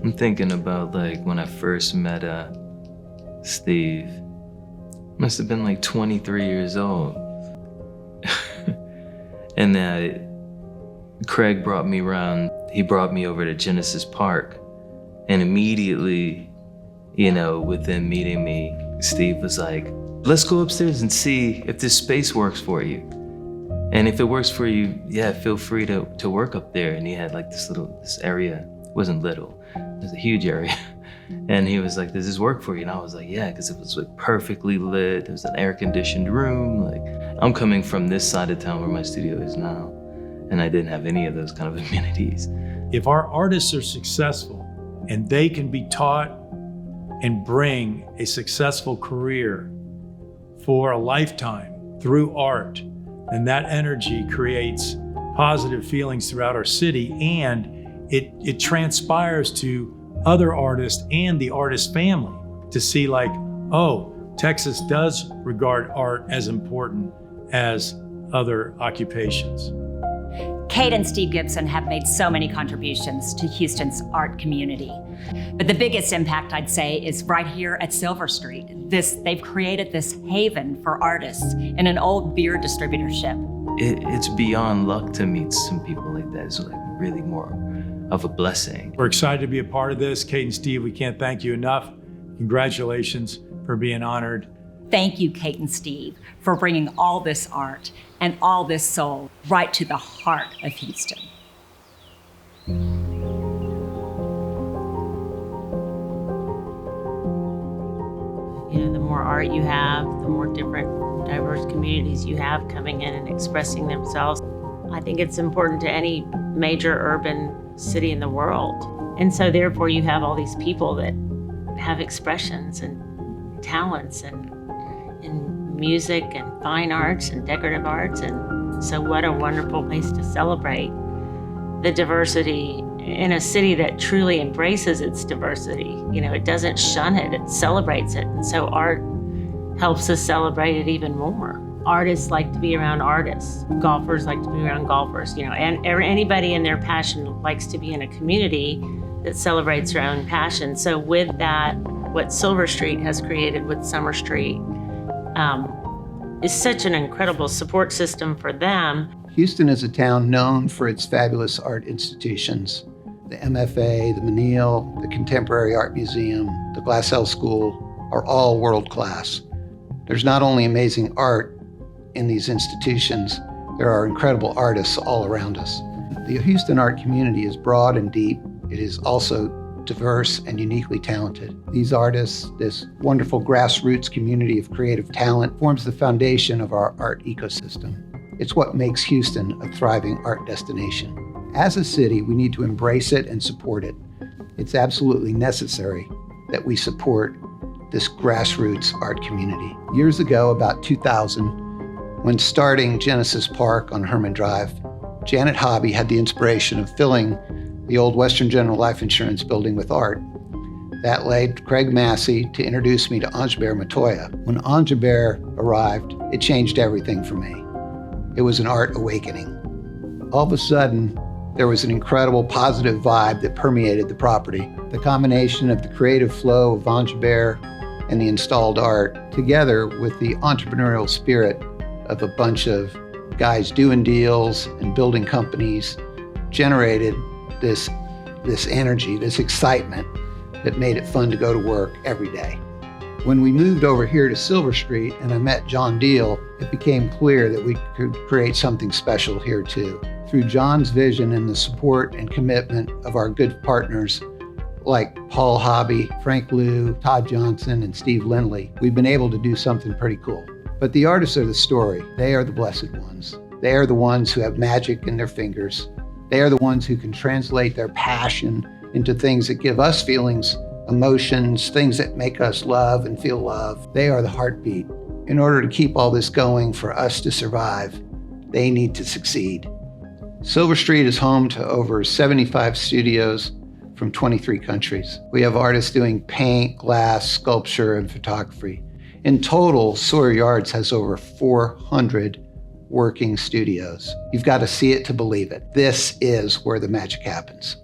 I'm thinking about like when I first met Steve. Must have been like 23 years old. And Craig brought me around. He brought me over to Genesis Park. And immediately, you know, within meeting me, Steve was like, let's go upstairs and see if this space works for you. And if it works for you, yeah, feel free to work up there. And he had like this area. It wasn't little, it was a huge area. And he was like, does this work for you? And I was like, yeah, because it was like perfectly lit. It was an air-conditioned room. Like, I'm coming from this side of town where my studio is now, and I didn't have any of those kind of amenities. If our artists are successful and they can be taught and bring a successful career for a lifetime through art, then that energy creates positive feelings throughout our city, and it transpires to other artists and the artist family to see like, oh, Texas does regard art as important as other occupations. Kate and Steve Gibson have made so many contributions to Houston's art community. But the biggest impact, I'd say, is right here at Silver Street. They've created this haven for artists in an old beer distributorship. It's beyond luck to meet some people like that. It's like really more of a blessing. We're excited to be a part of this. Kate and Steve, we can't thank you enough. Congratulations for being honored. Thank you, Kate and Steve, for bringing all this art and all this soul right to the heart of Houston. You know, the more art you have, the more different, diverse communities you have coming in and expressing themselves. I think it's important to any major urban city in the world. And so therefore you have all these people that have expressions and talents and in music and fine arts and decorative arts. And so what a wonderful place to celebrate the diversity in a city that truly embraces its diversity. You know, it doesn't shun it, it celebrates it. And so art helps us celebrate it even more. Artists like to be around artists. Golfers like to be around golfers, you know, and anybody in their passion likes to be in a community that celebrates their own passion. So with that, what Silver Street has created with Summer Street is such an incredible support system for them. Houston is a town known for its fabulous art institutions. The MFA, the Menil, the Contemporary Art Museum, the Glassell School are all world class. There's not only amazing art in these institutions, there are incredible artists all around us. The Houston art community is broad and deep. It is also diverse and uniquely talented. These artists, this wonderful grassroots community of creative talent, forms the foundation of our art ecosystem. It's what makes Houston a thriving art destination. As a city, we need to embrace it and support it. It's absolutely necessary that we support this grassroots art community. Years ago, about 2000, when starting Genesis Park on Herman Drive, Janet Hobby had the inspiration of filling the old Western General Life Insurance building with art. That led Craig Massey to introduce me to Angebert Matoya. When Angebert arrived, it changed everything for me. It was an art awakening. All of a sudden, there was an incredible positive vibe that permeated the property. The combination of the creative flow of Angebert and the installed art, together with the entrepreneurial spirit of a bunch of guys doing deals and building companies, generated this energy, this excitement that made it fun to go to work every day. When we moved over here to Silver Street and I met John Deal, it became clear that we could create something special here too. Through John's vision and the support and commitment of our good partners like Paul Hobby, Frank Liu, Todd Johnson, and Steve Lindley, we've been able to do something pretty cool. But the artists are the story. They are the blessed ones. They are the ones who have magic in their fingers. They are the ones who can translate their passion into things that give us feelings, emotions, things that make us love and feel love. They are the heartbeat. In order to keep all this going for us to survive, they need to succeed. Silver Street is home to over 75 studios from 23 countries. We have artists doing paint, glass, sculpture, and photography. In total, Sawyer Yards has over 400 working studios. You've got to see it to believe it. This is where the magic happens.